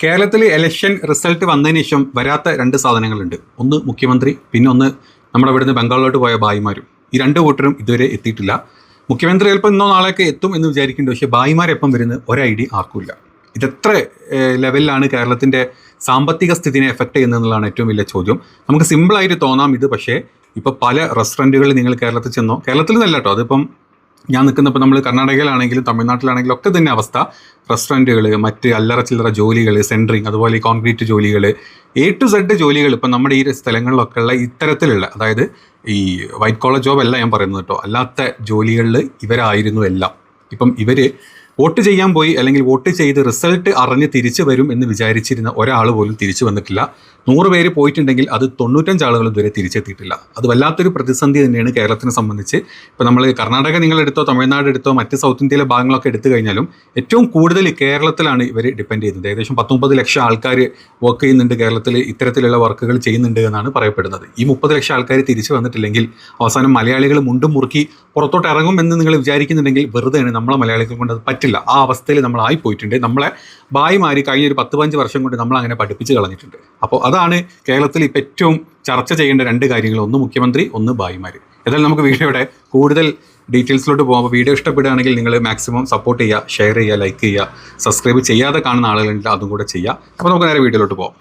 കേരളത്തിൽ election result വന്നതിന് ശേഷം വരാത്ത രണ്ട് സാധനങ്ങളുണ്ട്. ഒന്ന് മുഖ്യമന്ത്രി, പിന്നെ ഒന്ന് നമ്മുടെ ഇവിടുന്ന് ബംഗാളിലോട്ട് പോയ ഭായിമാരും. ഈ രണ്ട് കൂട്ടരും ഇതുവരെ എത്തിയിട്ടില്ല. മുഖ്യമന്ത്രി ചിലപ്പോൾ ഇന്നോ നാളെയൊക്കെ എത്തും എന്ന് വിചാരിക്കുന്നുണ്ട്. പക്ഷേ ഭായിമാരെപ്പം വരുന്ന ഒരൈഡിയ ആർക്കില്ല. ഇതെത്ര ലെവലിലാണ് കേരളത്തിൻ്റെ സാമ്പത്തിക സ്ഥിതിനെ എഫക്റ്റ് ചെയ്യുന്നതെന്നുള്ളതാണ് ഏറ്റവും വലിയ ചോദ്യം. നമുക്ക് സിമ്പിളായിട്ട് തോന്നാം ഇത്, പക്ഷേ ഇപ്പോൾ പല റെസ്റ്റോറൻറ്റുകളിൽ നിങ്ങൾ കേരളത്തിൽ ചെന്നോ, കേരളത്തിൽ നിന്നല്ല കേട്ടോ, അതിപ്പം ഞാൻ നിൽക്കുന്നപ്പോൾ നമ്മൾ കർണാടകയിലാണെങ്കിലും തമിഴ്നാട്ടിലാണെങ്കിലും ഒക്കെ തന്നെ അവസ്ഥ. റെസ്റ്റോറൻറ്റുകൾ, മറ്റ് അല്ലറ ചില്ലറ ജോലികൾ, സെൻറ്ററിങ്, അതുപോലെ ഈ കോൺക്രീറ്റ് ജോലികൾ, A to Z ജോലികൾ ഇപ്പം നമ്മുടെ ഈ സ്ഥലങ്ങളിലൊക്കെ ഉള്ള ഇത്തരത്തിലുള്ള, അതായത് ഈ വൈറ്റ് കോളർ ജോബ് അല്ല ഞാൻ പറയുന്നത് കേട്ടോ, അല്ലാത്ത ജോലികളിൽ ഇവരായിരുന്നു എല്ലാം. ഇപ്പം ഇവർ വോട്ട് ചെയ്യാൻ പോയി, അല്ലെങ്കിൽ വോട്ട് ചെയ്ത് റിസൾട്ട് അറിഞ്ഞ് തിരിച്ചു വരും എന്ന് വിചാരിച്ചിരുന്ന ഒരാൾ പോലും തിരിച്ചു വന്നിട്ടില്ല. 100 പേര് പോയിട്ടുണ്ടെങ്കിൽ അത് 95 ആളുകൾ ഇതുവരെ തിരിച്ചെത്തിയിട്ടില്ല. അത് വല്ലാത്തൊരു പ്രതിസന്ധി തന്നെയാണ് കേരളത്തിനെ സംബന്ധിച്ച്. ഇപ്പോൾ നമ്മൾ കർണാടക നിങ്ങളെടുത്തോ, തമിഴ്നാട് എടുത്തോ, മറ്റ് സൗത്ത് ഇന്ത്യയിലെ ഭാഗങ്ങളൊക്കെ എടുത്തു കഴിഞ്ഞാലും ഏറ്റവും കൂടുതൽ കേരളത്തിലാണ് ഇവർ ഡിപ്പെൻഡ് ചെയ്യുന്നത്. ഏകദേശം 19 ലക്ഷം ആൾക്കാർ വർക്ക് ചെയ്യുന്നുണ്ട് കേരളത്തിൽ, ഇത്തരത്തിലുള്ള വർക്കുകൾ ചെയ്യുന്നുണ്ട് എന്നാണ് പറയപ്പെടുന്നത്. ഈ 30 ലക്ഷം ആൾക്കാർ തിരിച്ചു വന്നിട്ടില്ലെങ്കിൽ അവസാനം മലയാളികൾ മുണ്ടും മുറുക്കി പുറത്തോട്ട് ഇറങ്ങുമെന്ന് നിങ്ങൾ വിചാരിക്കുന്നുണ്ടെങ്കിൽ വെറുതെയാണ്. നമ്മളെ മലയാളികൾ കൊണ്ട് അത് പറ്റില്ല. ആ അവസ്ഥയിൽ നമ്മളായി പോയിട്ടുണ്ട്. നമ്മളെ ഭായിമാർ കഴിഞ്ഞ ഒരു 10-15 വർഷം കൊണ്ട് നമ്മളങ്ങനെ പഠിപ്പിച്ച് കളഞ്ഞിട്ടുണ്ട്. അപ്പോൾ അതാണ് കേരളത്തിൽ ഇപ്പോൾ ഏറ്റവും ചർച്ച ചെയ്യേണ്ട രണ്ട് കാര്യങ്ങൾ. ഒന്ന് മുഖ്യമന്ത്രി, ഒന്ന് ഭായിമാർ. ഏതായാലും നമുക്ക് വീഡിയോയുടെ കൂടുതൽ ഡീറ്റെയിൽസിലോട്ട് പോകുമ്പോൾ, വീഡിയോ ഇഷ്ടപ്പെടുകയാണെങ്കിൽ നിങ്ങൾ മാക്സിമം സപ്പോർട്ട് ചെയ്യുക, ഷെയർ ചെയ്യുക, ലൈക്ക് ചെയ്യുക. സബ്സ്ക്രൈബ് ചെയ്യാതെ കാണുന്ന ആളുകളുണ്ടെങ്കിൽ അതും കൂടെ ചെയ്യുക. അപ്പോൾ നമുക്ക് നേരെ വീഡിയോയിലോട്ട് പോകാം.